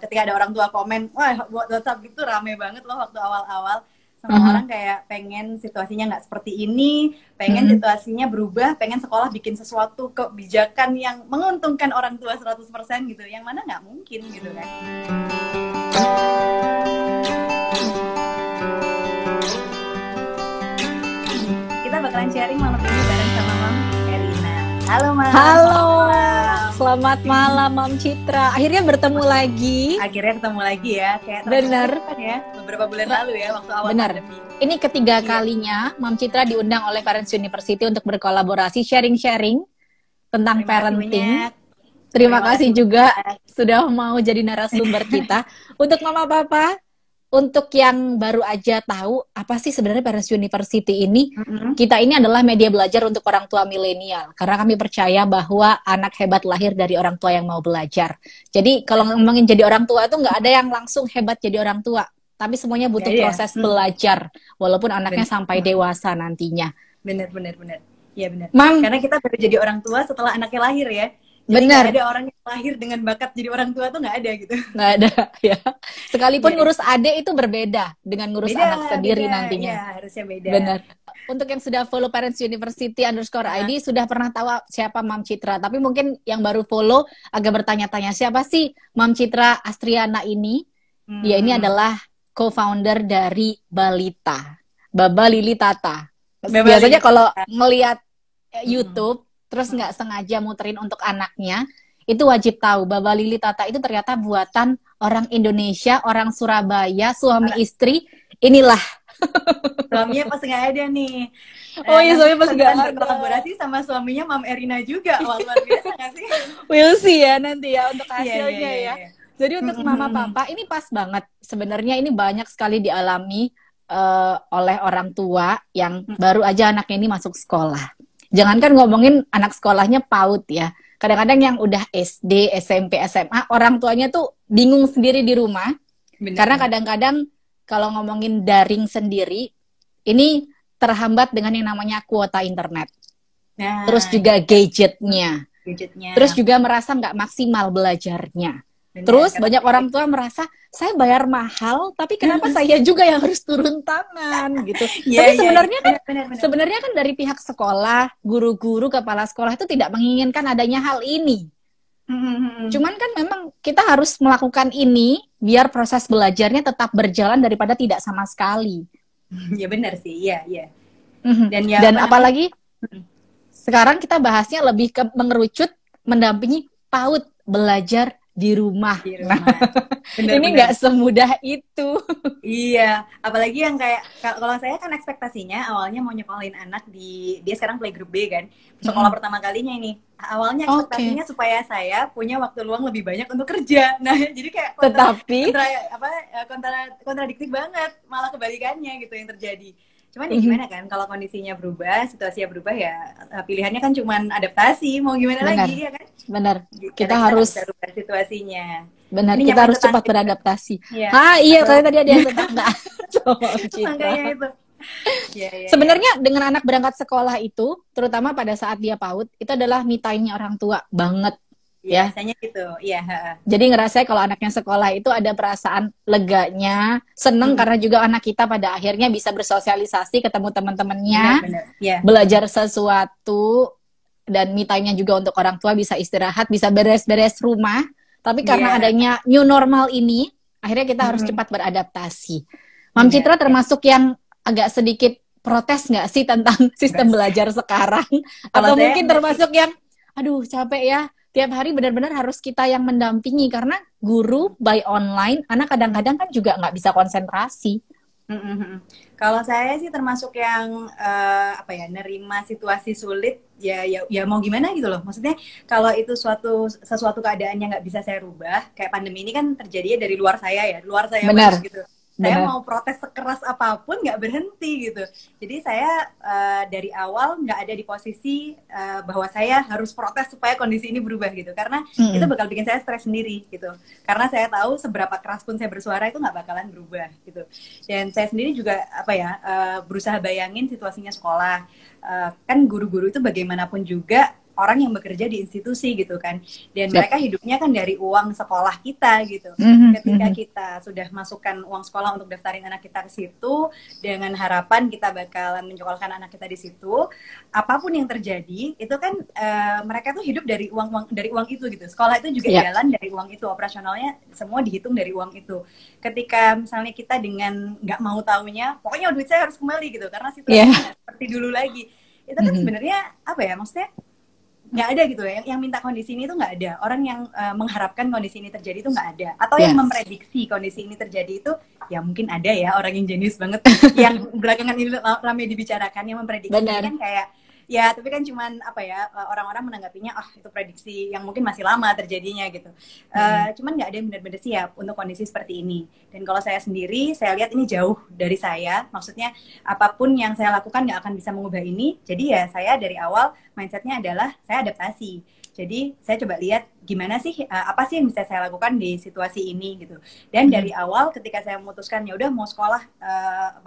ketika ada orang tua komen, wah buat WhatsApp gitu rame banget loh waktu awal-awal. Semua orang kayak pengen situasinya nggak seperti ini, pengen situasinya berubah, pengen sekolah bikin sesuatu kebijakan yang menguntungkan orang tua 100% gitu. Yang mana nggak mungkin gitu kan. Kita bakalan sharing malam ini bareng sama Mam Erina. Halo Mam. Halo. Selamat malam Mam Citra. Akhirnya bertemu lagi. Akhirnya ketemu lagi ya. Kayak bener kan ya. Beberapa bulan lalu ya waktu awal pandemi. Ini ketiga kalinya Mam Citra diundang oleh Parents University untuk berkolaborasi sharing-sharing tentang parenting. Terima kasih juga sudah mau jadi narasumber kita. Untuk Mama Papa, untuk yang baru aja tahu apa sih sebenarnya Parents University ini, kita ini adalah media belajar untuk orang tua milenial. Karena kami percaya bahwa anak hebat lahir dari orang tua yang mau belajar. Jadi kalau ngomongin jadi orang tua itu nggak ada yang langsung hebat jadi orang tua. Tapi semuanya butuh proses belajar. Walaupun anaknya sampai dewasa nantinya. Benar. Iya benar. Karena kita baru jadi orang tua setelah anaknya lahir ya. Benar. Ada orang yang lahir dengan bakat jadi orang tua tuh nggak ada gitu. Nggak ada ya. Sekalipun ngurus adik itu berbeda dengan ngurus anak sendiri nantinya. Iya, harusnya beda. Benar. Untuk yang sudah follow Parents University _ID sudah pernah tahu siapa Mam Citra. Tapi mungkin yang baru follow agak bertanya-tanya siapa sih Mam Citra Astriana ini? Dia ini adalah co-founder dari Balita, Baba Lili Tata. Biasanya kalau ngelihat YouTube terus nggak sengaja muterin untuk anaknya, itu wajib tahu Baba Lili Tata itu ternyata buatan orang Indonesia, orang Surabaya, suami istri. Inilah. Suaminya pas nggak ada nih. Oh iya, suaminya pas nggak ada. Berkolaborasi sama suaminya Mam Erina juga. Wah, luar biasa nggak sih? We'll see ya nanti ya untuk hasilnya ya. Jadi untuk Mama Papa ini pas banget. Sebenarnya ini banyak sekali dialami oleh orang tua yang baru aja anaknya ini masuk sekolah. Jangankan ngomongin anak sekolahnya PAUD ya. Kadang-kadang yang udah SD, SMP, SMA, orang tuanya tuh bingung sendiri di rumah. Karena kadang-kadang kalau ngomongin daring sendiri, ini terhambat dengan yang namanya kuota internet. Terus juga gadgetnya. Terus juga merasa nggak maksimal belajarnya. Terus banyak orang tua merasa saya bayar mahal, tapi kenapa saya juga yang harus turun tangan gitu. Tapi sebenarnya kan dari pihak sekolah, guru-guru, kepala sekolah itu tidak menginginkan adanya hal ini. Cuman kan memang kita harus melakukan ini biar proses belajarnya tetap berjalan daripada tidak sama sekali. Ya benar sih, iya. Dan apalagi sekarang kita bahasnya lebih ke mengerucut mendampingi PAUD belajar di rumah. Ini nggak semudah itu. Iya, apalagi yang kayak kalau saya kan ekspektasinya awalnya mau nyekolahin anak dia sekarang playgroup B kan, sekolah pertama kalinya ini. Awalnya ekspektasinya supaya saya punya waktu luang lebih banyak untuk kerja. Nah, jadi kayak kontradiktif banget, malah kebalikannya gitu yang terjadi. Cuman ya gimana kan, kalau kondisinya berubah, situasinya berubah ya pilihannya kan cuman adaptasi, mau gimana lagi ya kan? Benar. Kita harus berubah situasinya. Benar, kita harus cepat beradaptasi. Iya, tadi ada yang tetangga. Makanya itu. Sebenarnya dengan anak berangkat sekolah itu, terutama pada saat dia PAUD, itu adalah me time-nya orang tua banget. Ya, biasanya gitu, iya. Jadi ngerasa kalau anaknya sekolah itu ada perasaan leganya, seneng karena juga anak kita pada akhirnya bisa bersosialisasi, ketemu teman-temannya, belajar sesuatu, dan me time-nya juga untuk orang tua bisa istirahat, bisa beres-beres rumah. Tapi karena adanya new normal ini, akhirnya kita harus cepat beradaptasi. Mam Citra termasuk yang agak sedikit protes nggak sih tentang sistem belajar sekarang? Atau mungkin termasuk yang, aduh capek ya, tiap hari benar-benar harus kita yang mendampingi karena guru by online, anak kadang-kadang kan juga nggak bisa konsentrasi. Kalau saya sih termasuk yang nerima situasi sulit ya mau gimana gitu loh. Maksudnya kalau itu sesuatu keadaannya nggak bisa saya rubah, kayak pandemi ini kan terjadinya dari luar saya Benar. gitu. Saya mau protes sekeras apapun nggak berhenti gitu. Jadi saya dari awal nggak ada di posisi bahwa saya harus protes supaya kondisi ini berubah gitu. Karena itu bakal bikin saya stres sendiri gitu. Karena saya tahu seberapa keras pun saya bersuara itu nggak bakalan berubah gitu. Dan saya sendiri juga berusaha bayangin situasinya sekolah. Kan guru-guru itu bagaimanapun juga orang yang bekerja di institusi gitu kan. Dan mereka hidupnya kan dari uang sekolah kita gitu. Ketika kita sudah masukkan uang sekolah untuk daftarin anak kita ke situ dengan harapan kita bakalan menyekolahkan anak kita di situ, apapun yang terjadi itu kan mereka tuh hidup dari uang itu gitu. Sekolah itu juga jalan dari uang itu, operasionalnya semua dihitung dari uang itu. Ketika misalnya kita dengan nggak mau taunya, pokoknya duit saya harus kembali gitu karena situasinya seperti dulu lagi. Itu kan sebenarnya apa ya, maksudnya nggak ada gitu ya, yang minta kondisi ini tuh nggak ada. Orang yang mengharapkan kondisi ini terjadi itu nggak ada. Atau yang memprediksi kondisi ini terjadi itu, ya mungkin ada ya orang yang jenius banget yang belakangan ini ramai dibicarakan, yang memprediksi kan kayak ya, tapi kan cuman apa ya, orang-orang menanggapinya itu prediksi yang mungkin masih lama terjadinya gitu. Cuman nggak ada yang benar-benar siap untuk kondisi seperti ini. Dan kalau saya sendiri, saya lihat ini jauh dari saya. Maksudnya apapun yang saya lakukan nggak akan bisa mengubah ini. Jadi ya saya dari awal mindsetnya adalah saya adaptasi. Jadi saya coba lihat gimana sih, apa sih yang bisa saya lakukan di situasi ini gitu. Dan dari awal ketika saya memutuskan ya udah mau sekolah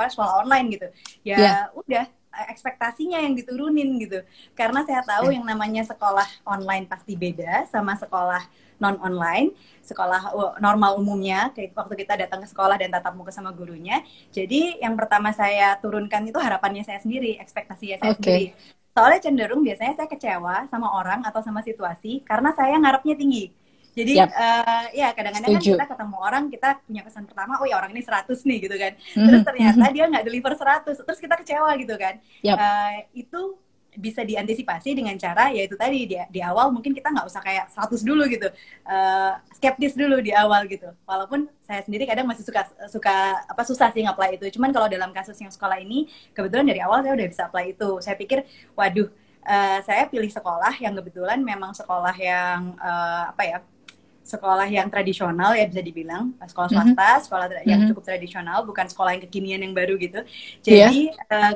sekolah online gitu, ya udah ekspektasinya yang diturunin gitu. Karena saya tahu yang namanya sekolah online pasti beda sama sekolah non online, sekolah normal umumnya waktu kita datang ke sekolah dan tatap muka sama gurunya. Jadi yang pertama saya turunkan itu harapannya saya sendiri, ekspektasinya saya sendiri. Soalnya cenderung biasanya saya kecewa sama orang atau sama situasi karena saya ngarepnya tinggi. Jadi ya kadang-kadang kan kita ketemu orang, kita punya kesan pertama, oh ya orang ini 100 nih gitu kan. Terus ternyata dia nggak deliver 100, terus kita kecewa gitu kan. Itu bisa diantisipasi dengan cara yaitu tadi di awal mungkin kita nggak usah kayak 100 dulu gitu, skeptis dulu di awal gitu. Walaupun saya sendiri kadang masih susah sih nge-apply itu. Cuman kalau dalam kasus yang sekolah ini kebetulan dari awal saya udah bisa apply itu. Saya pikir waduh, saya pilih sekolah yang kebetulan memang sekolah yang sekolah yang tradisional ya, bisa dibilang sekolah swasta, sekolah yang cukup tradisional, bukan sekolah yang kekinian yang baru gitu. Jadi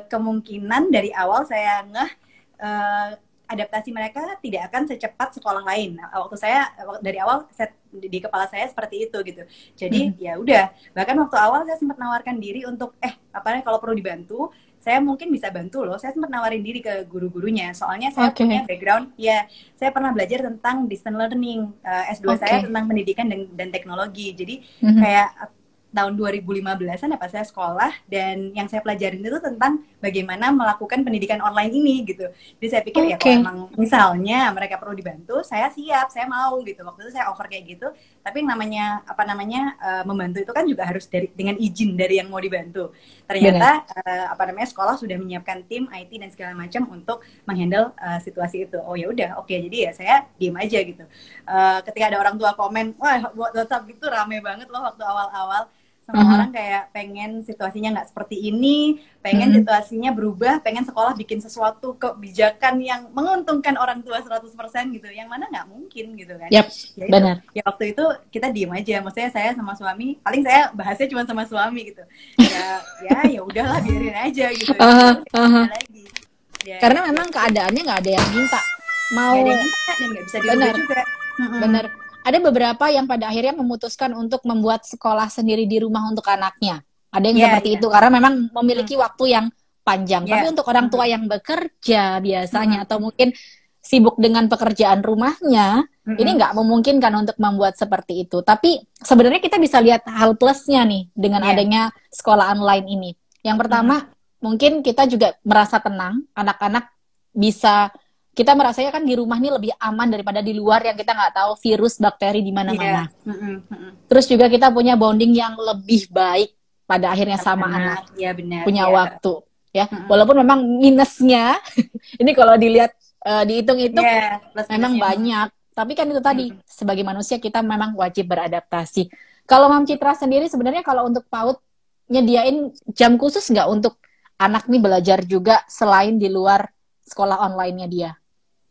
kemungkinan dari awal saya adaptasi mereka tidak akan secepat sekolah lain. Waktu saya dari awal di kepala saya seperti itu gitu. Jadi ya udah, bahkan waktu awal saya sempat nawarkan diri untuk kalau perlu dibantu, saya mungkin bisa bantu loh. Saya sempat nawarin diri ke guru-gurunya. Soalnya saya punya background, ya saya pernah belajar tentang distance learning. S2 saya tentang pendidikan dan teknologi. Jadi kayak tahun 2015-an apa saya sekolah, dan yang saya pelajarin itu tentang bagaimana melakukan pendidikan online ini gitu. Jadi saya pikir ya kalau emang misalnya mereka perlu dibantu, saya siap, saya mau gitu. Waktu itu saya offer kayak gitu. Tapi yang namanya membantu itu kan juga harus dengan izin dari yang mau dibantu. Ternyata sekolah sudah menyiapkan tim IT dan segala macam untuk menghandle situasi itu. Oh ya udah, oke. Jadi ya saya diem aja gitu. Ketika ada orang tua komen, wah WhatsApp gitu rame banget loh waktu awal-awal. Semua orang kayak pengen situasinya nggak seperti ini, pengen situasinya berubah, pengen sekolah bikin sesuatu kebijakan yang menguntungkan orang tua 100% gitu, yang mana nggak mungkin gitu kan. Benar. Ya waktu itu kita diem aja, maksudnya saya sama suami, paling saya bahasnya cuma sama suami gitu. Ya udahlah, biarin aja gitu. Lagi. Karena memang keadaannya nggak ada yang minta. Mau nggak ada yang minta dan nggak bisa dirubah juga. Benar. Ada beberapa yang pada akhirnya memutuskan untuk membuat sekolah sendiri di rumah untuk anaknya. Ada yang seperti itu karena memang memiliki waktu yang panjang. Tapi untuk orang tua yang bekerja biasanya atau mungkin sibuk dengan pekerjaan rumahnya, ini nggak memungkinkan untuk membuat seperti itu. Tapi sebenarnya kita bisa lihat hal plusnya nih dengan adanya sekolah online ini. Yang pertama, mungkin kita juga merasa tenang, anak-anak bisa, kita merasanya kan di rumah ini lebih aman daripada di luar yang kita nggak tahu virus, bakteri di mana-mana. Terus juga kita punya bonding yang lebih baik pada akhirnya sama anak. Punya waktu. Ya, walaupun memang minusnya, ini kalau dilihat dihitung-hitung memang banyak. Tapi kan itu tadi, sebagai manusia kita memang wajib beradaptasi. Kalau Mam Citra sendiri sebenarnya kalau untuk PAUD nyediain jam khusus nggak untuk anak nih belajar juga selain di luar sekolah online-nya dia?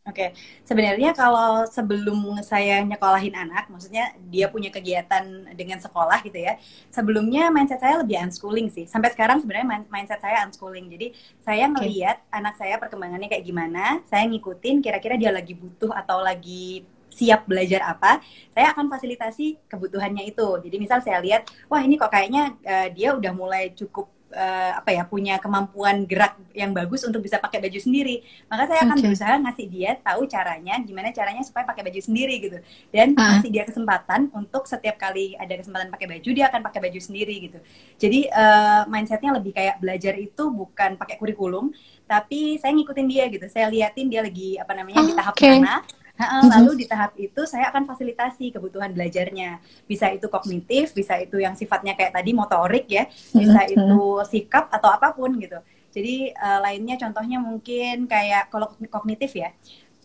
Oke, sebenarnya kalau sebelum saya nyekolahin anak, maksudnya dia punya kegiatan dengan sekolah gitu ya, sebelumnya mindset saya lebih unschooling sih. Sampai sekarang sebenarnya mindset saya unschooling. Jadi saya ngelihat anak saya perkembangannya kayak gimana, saya ngikutin kira-kira dia lagi butuh atau lagi siap belajar apa, saya akan fasilitasi kebutuhannya itu. Jadi misal saya lihat, wah ini kok kayaknya dia udah mulai cukup apa ya, punya kemampuan gerak yang bagus untuk bisa pakai baju sendiri. Maka saya akan berusaha ngasih dia tahu caranya, gimana caranya supaya pakai baju sendiri gitu. Dan ngasih dia kesempatan untuk setiap kali ada kesempatan pakai baju, dia akan pakai baju sendiri gitu. Jadi mindsetnya lebih kayak belajar itu bukan pakai kurikulum, tapi saya ngikutin dia gitu. Saya liatin dia lagi apa namanya di tahap mana. Lalu di tahap itu saya akan fasilitasi kebutuhan belajarnya. Bisa itu kognitif, bisa itu yang sifatnya kayak tadi motorik ya, bisa itu sikap atau apapun gitu. Jadi lainnya contohnya mungkin kayak kalau kognitif ya.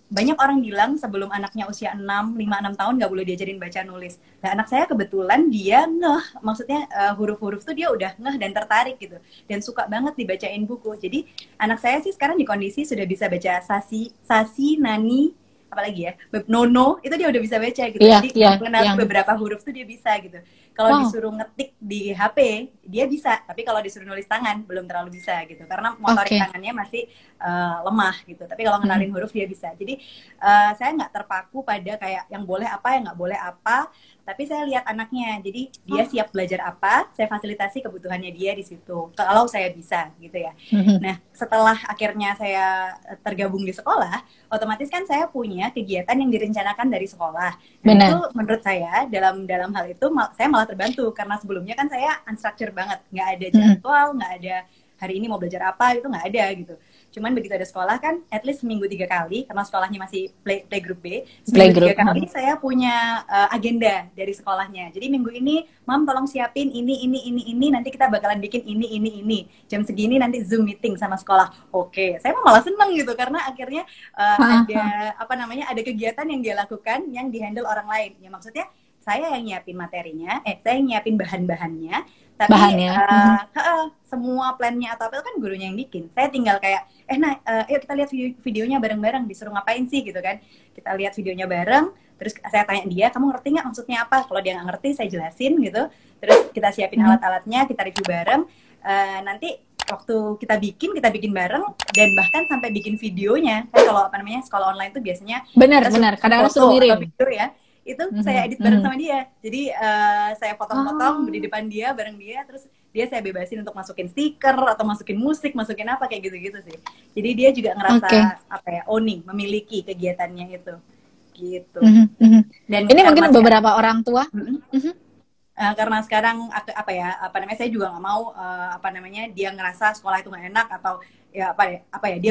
Banyak orang bilang sebelum anaknya usia 5-6 tahun nggak boleh diajarin baca nulis. Nah anak saya kebetulan dia ngeh, maksudnya huruf-huruf tuh dia udah ngeh dan tertarik gitu. Dan suka banget dibacain buku. Jadi anak saya sih sekarang di kondisi sudah bisa baca sasi, nani, apalagi ya, nono, itu dia udah bisa baca gitu. Jadi mengenal beberapa huruf tuh dia bisa gitu. Kalau disuruh ngetik di HP, dia bisa. Tapi kalau disuruh nulis tangan, belum terlalu bisa gitu. Karena motorik tangannya masih lemah gitu. Tapi kalau ngenalin huruf dia bisa. Jadi saya nggak terpaku pada kayak yang boleh apa, yang nggak boleh apa. Tapi saya lihat anaknya. Jadi dia siap belajar apa, saya fasilitasi kebutuhannya dia di situ. Kalau saya bisa gitu ya. Nah, setelah akhirnya saya tergabung di sekolah, otomatis kan saya punya kegiatan yang direncanakan dari sekolah. Nah, itu menurut saya dalam hal itu saya malah terbantu karena sebelumnya kan saya unstructured banget, nggak ada jadwal, nggak ada hari ini mau belajar apa, itu nggak ada gitu. Cuman begitu ada sekolah kan, at least seminggu 3 kali, karena sekolahnya masih playgroup B, seminggu 3 kali saya punya agenda dari sekolahnya. Jadi minggu ini, Mam tolong siapin ini, nanti kita bakalan bikin ini. Jam segini nanti Zoom meeting sama sekolah. Oke, saya malah seneng gitu, karena akhirnya ada kegiatan yang dia lakukan, yang dihandle orang lain. Ya maksudnya, saya yang nyiapin materinya, saya yang nyiapin bahan-bahannya, tapi semua plannya atau apa itu kan gurunya yang bikin. Saya tinggal kayak, yuk kita lihat videonya bareng-bareng, disuruh ngapain sih gitu kan. Kita lihat videonya bareng, terus saya tanya dia, kamu ngerti nggak maksudnya apa? Kalau dia nggak ngerti, saya jelasin gitu. Terus kita siapin alat-alatnya, kita review bareng. Nanti waktu kita bikin bareng, dan bahkan sampai bikin videonya. Kan kalau sekolah online tuh biasanya benar kadang-kadang suruh ngirim video ya. Itu saya edit bareng sama dia. Jadi saya potong-potong di depan dia, bareng dia, terus dia saya bebasin untuk masukin stiker atau masukin musik, masukin apa kayak gitu-gitu sih. Jadi dia juga ngerasa owning, memiliki kegiatannya itu. Gitu. Dan ini mungkin beberapa orang tua karena sekarang saya juga nggak mau dia ngerasa sekolah itu nggak enak atau dia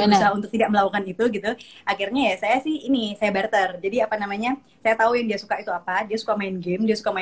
berusaha untuk tidak melakukan itu gitu. Akhirnya ya saya barter. Jadi saya tahu yang dia suka itu apa. Dia suka main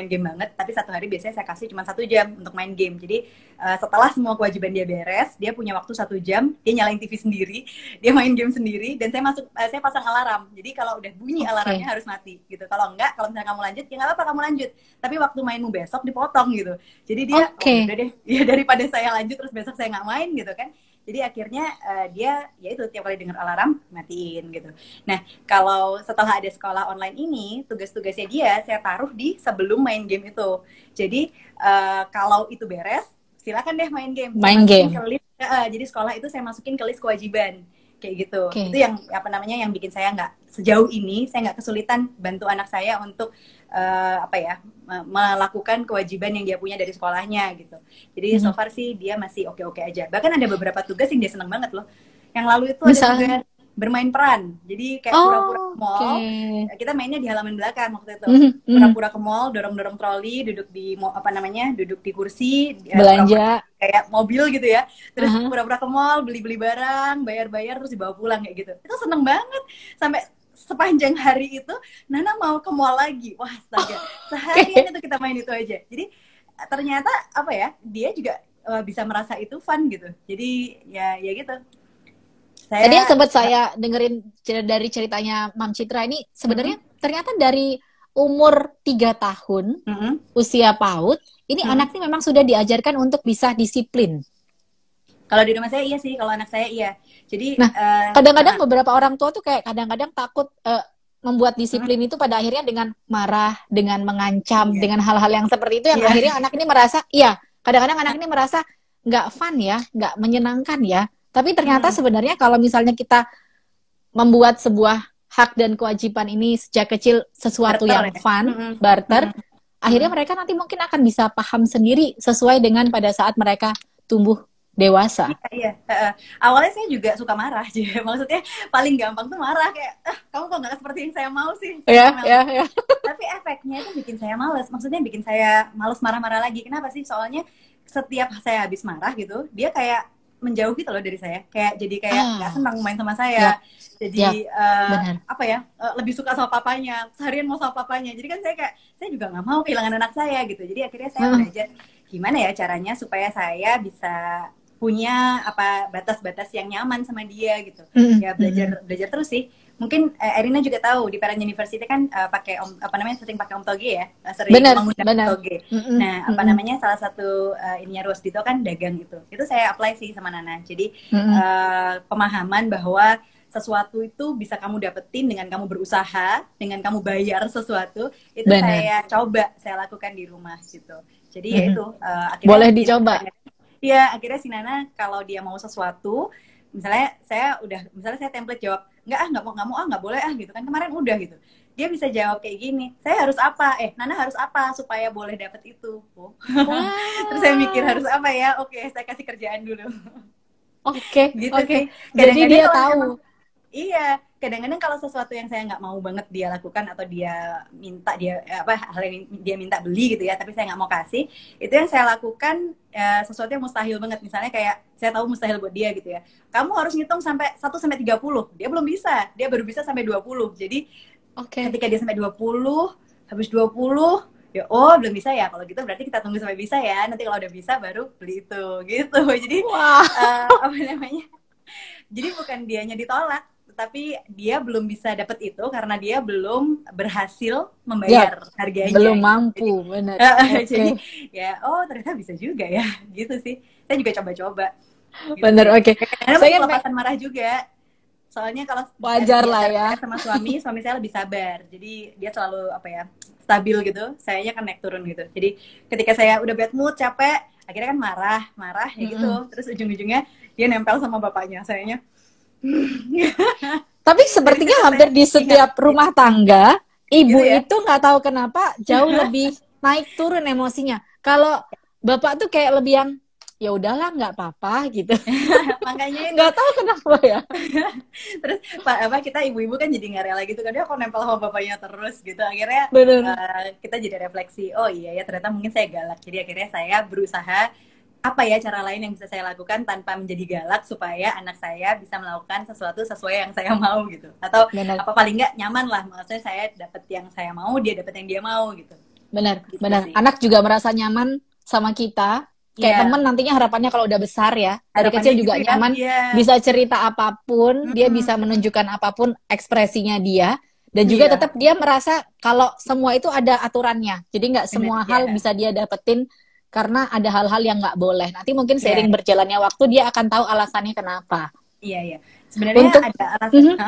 game banget, tapi satu hari biasanya saya kasih cuma 1 jam untuk main game. Jadi setelah semua kewajiban dia beres, dia punya waktu 1 jam, dia nyalain TV sendiri, dia main game sendiri, dan saya pasang alarm. Jadi kalau udah bunyi alarmnya harus mati gitu. Kalau misalnya kamu lanjut, ya nggak apa-apa kamu lanjut. Tapi waktu mainmu besok dipotong gitu. Jadi dia udah deh, ya daripada saya lanjut terus besok saya nggak main gitu kan. Jadi akhirnya dia ya itu tiap kali dengar alarm matiin gitu. Nah kalau setelah ada sekolah online ini, tugas-tugasnya dia saya taruh di sebelum main game itu. Jadi kalau itu beres, silakan deh main game. Jadi sekolah itu saya masukin ke list kewajiban kayak gitu. Itu yang yang bikin saya nggak sejauh ini saya nggak kesulitan bantu anak saya untuk melakukan kewajiban yang dia punya dari sekolahnya gitu. Jadi so far sih dia masih oke-oke aja. Bahkan ada beberapa tugas yang dia seneng banget loh. Yang lalu itu ada tugas bermain peran. Jadi kayak pura-pura ke mall. Kita mainnya di halaman belakang waktu itu. Pura-pura ke mall, dorong-dorong troli, duduk di duduk di kursi, belanja kayak mobil gitu ya. Terus pura-pura ke mall, beli-beli barang, bayar-bayar terus dibawa pulang kayak gitu. Itu seneng banget. Sampai sepanjang hari itu Nana mau ke mall lagi. Wah, astaga. Seharian itu kita main itu aja. Jadi ternyata dia juga bisa merasa itu fun gitu. Jadi ya gitu. Tadi yang sempat saya dengerin dari ceritanya Mam Citra ini sebenarnya ternyata dari umur 3 tahun usia PAUD ini anak ini memang sudah diajarkan untuk bisa disiplin. Kalau di rumah saya iya sih, kalau anak saya iya. Jadi kadang-kadang beberapa orang tua tuh kayak kadang-kadang takut membuat disiplin itu pada akhirnya dengan marah, dengan mengancam, dengan hal-hal yang seperti itu yang akhirnya anak ini merasa kadang-kadang anak ini merasa nggak fun ya, nggak menyenangkan ya. Tapi ternyata sebenarnya kalau misalnya kita membuat sebuah hak dan kewajiban ini sejak kecil sesuatu yang fun, barter, akhirnya mereka nanti mungkin akan bisa paham sendiri sesuai dengan pada saat mereka tumbuh dewasa. Iya, iya. Awalnya saya juga suka marah, jadi maksudnya paling gampang tuh marah kayak, kamu kok nggak seperti yang saya mau sih. Ya, ya, ya. Tapi efeknya itu bikin saya males, maksudnya bikin saya males marah-marah lagi. Kenapa sih? Soalnya setiap saya habis marah gitu, dia kayak menjauh gitu loh dari saya, kayak jadi kayak nggak senang main sama saya. Jadi apa ya, lebih suka sama papanya, seharian mau sama papanya. Jadi kan saya juga nggak mau kehilangan anak saya gitu. Jadi akhirnya saya belajar gimana ya caranya supaya saya bisa punya apa batas-batas yang nyaman sama dia gitu. Ya belajar terus sih. Mungkin Erina juga tahu di Parent University kan pakai sering pakai Om Toge ya, sering menggunakan Toge. Nah, apa namanya salah satu ininya Rosdito kan dagang gitu. Itu saya apply sih sama Nana. Jadi pemahaman bahwa sesuatu itu bisa kamu dapetin dengan kamu berusaha, dengan kamu bayar sesuatu, itu saya lakukan di rumah gitu. Jadi ya itu akhirnya boleh dicoba. Iya, akhirnya si Nana kalau dia mau sesuatu, misalnya saya template jawab, nggak boleh gitu kan, kemarin udah gitu. Dia bisa jawab kayak gini, saya harus apa? Nana harus apa supaya boleh dapet itu? Terus saya mikir harus apa ya? Oke, saya kasih kerjaan dulu. Oke, gitu sih. Jadi dia tahu. Iya, kadang-kadang kalau sesuatu yang saya nggak mau banget dia lakukan atau dia minta hal yang dia minta beli gitu ya, tapi saya nggak mau kasih, itu yang saya lakukan sesuatu yang mustahil banget. Misalnya kayak saya tahu mustahil buat dia gitu ya. Kamu harus ngitung sampai 1 sampai 30. Dia belum bisa, dia baru bisa sampai 20. Jadi ketika dia sampai 20, habis 20 ya belum bisa ya, kalau gitu berarti kita tunggu sampai bisa ya, nanti kalau udah bisa baru beli itu gitu. Jadi jadi bukan dianya ditolak, tapi dia belum bisa dapat itu karena dia belum berhasil membayar harganya. Belum mampu, benar. Jadi ya, ternyata bisa juga ya, gitu sih. Saya juga coba-coba. Gitu. Benar, oke. Saya pelepasan marah juga. Soalnya kalau wajar lah ya. Sama suami saya lebih sabar. Jadi dia selalu stabil gitu. Sayanya kan naik turun gitu. Jadi ketika saya udah bad mood, capek, akhirnya kan marah ya gitu. Terus ujung-ujungnya dia nempel sama bapaknya, sayanya. Tapi sepertinya hampir di setiap rumah tangga ibu gitu ya? Itu nggak tahu kenapa jauh lebih naik turun emosinya. Kalau bapak tuh kayak lebih yang ya udahlah nggak apa-apa gitu. Makanya nggak tahu kenapa ya. Terus kita ibu-ibu kan jadi nggak rela gitu kan, dia kok nempel sama bapaknya terus gitu. Akhirnya kita jadi refleksi, oh iya ya ternyata mungkin saya galak. Jadi akhirnya saya berusaha apa ya cara lain yang bisa saya lakukan tanpa menjadi galak supaya anak saya bisa melakukan sesuatu sesuai yang saya mau gitu, atau apa paling nggak nyaman lah, maksudnya saya dapat yang saya mau, dia dapat yang dia mau gitu. Benar sih. Anak juga merasa nyaman sama kita kayak teman nantinya harapannya kalau udah besar ya dari kecil juga gitu nyaman bisa cerita apapun, dia bisa menunjukkan apapun ekspresinya dia, dan juga tetap dia merasa kalau semua itu ada aturannya, jadi nggak semua hal bisa dia dapetin karena ada hal-hal yang nggak boleh. Nanti mungkin seiring berjalannya waktu dia akan tahu alasannya kenapa. Iya. Sebenarnya ada alasan.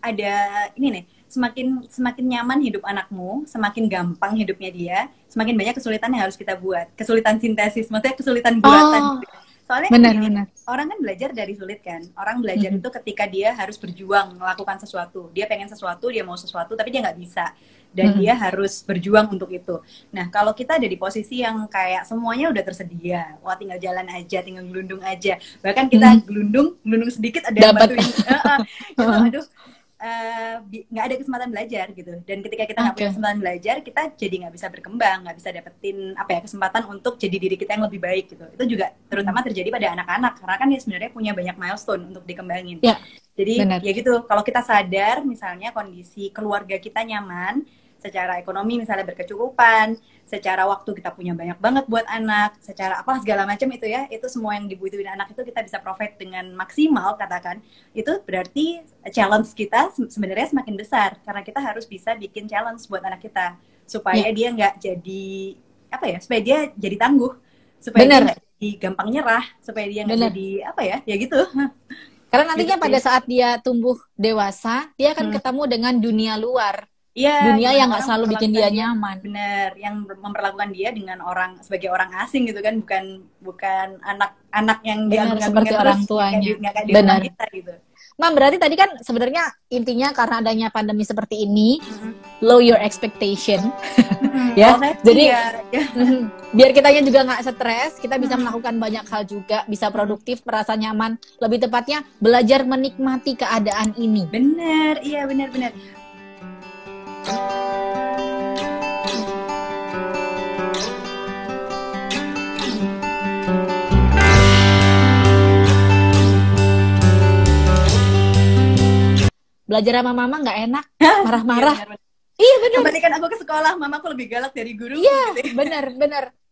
Ada ini nih. Semakin nyaman hidup anakmu, semakin gampang hidupnya dia, semakin banyak kesulitan yang harus kita buat. Kesulitan sintesis, maksudnya kesulitan buatan. Soalnya orang kan belajar dari sulit kan. Orang belajar itu ketika dia harus berjuang melakukan sesuatu. Dia pengen sesuatu, dia mau sesuatu, tapi dia nggak bisa. Dan dia harus berjuang untuk itu. Nah, kalau kita ada di posisi yang kayak semuanya udah tersedia, tinggal jalan aja, tinggal gelundung aja. Bahkan kita gelundung sedikit ada yang bantuin. Aduh, nggak ada kesempatan belajar gitu. Dan ketika kita nggak punya kesempatan belajar, kita jadi nggak bisa berkembang, nggak bisa dapetin kesempatan untuk jadi diri kita yang lebih baik gitu. Itu juga terutama terjadi pada anak-anak, karena kan dia sebenarnya punya banyak milestone untuk dikembangin. Jadi ya gitu, kalau kita sadar misalnya kondisi keluarga kita nyaman, secara ekonomi misalnya berkecukupan, secara waktu kita punya banyak banget buat anak, secara segala macam itu ya, itu semua yang dibutuhin anak itu kita bisa provide dengan maksimal katakan, itu berarti challenge kita sebenarnya semakin besar, karena kita harus bisa bikin challenge buat anak kita supaya dia nggak jadi supaya dia jadi tangguh, supaya dia nggak jadi gampang nyerah, supaya dia nggak jadi ya gitu. Karena nantinya pada saat dia tumbuh dewasa, dia akan ketemu dengan dunia luar. Iya, Dunia gimana yang nggak orang selalu bikin dia memperlakukan dia, nyaman. bener, yang memperlakukan dia dengan orang sebagai orang asing gitu kan, bukan bukan anak-anak yang Benar, seperti diagung-agungin terus orang tuanya. nggak kayak di rumah Benar. kita gitu. Mam, berarti tadi kan sebenarnya intinya karena adanya pandemi seperti ini, Mm-mm. low your expectation, Mm-mm. ya. Kalau saya sih Jadi ya, biar kitanya juga nggak stres, kita bisa melakukan banyak hal juga, bisa produktif, merasa nyaman. Lebih tepatnya belajar menikmati keadaan ini. bener, iya bener-bener. Belajar sama mama nggak enak, Iya, marah-marah. bener-bener. Iya benar, Kembalikan aku ke sekolah, mamaku lebih galak dari guru. iya benar benar.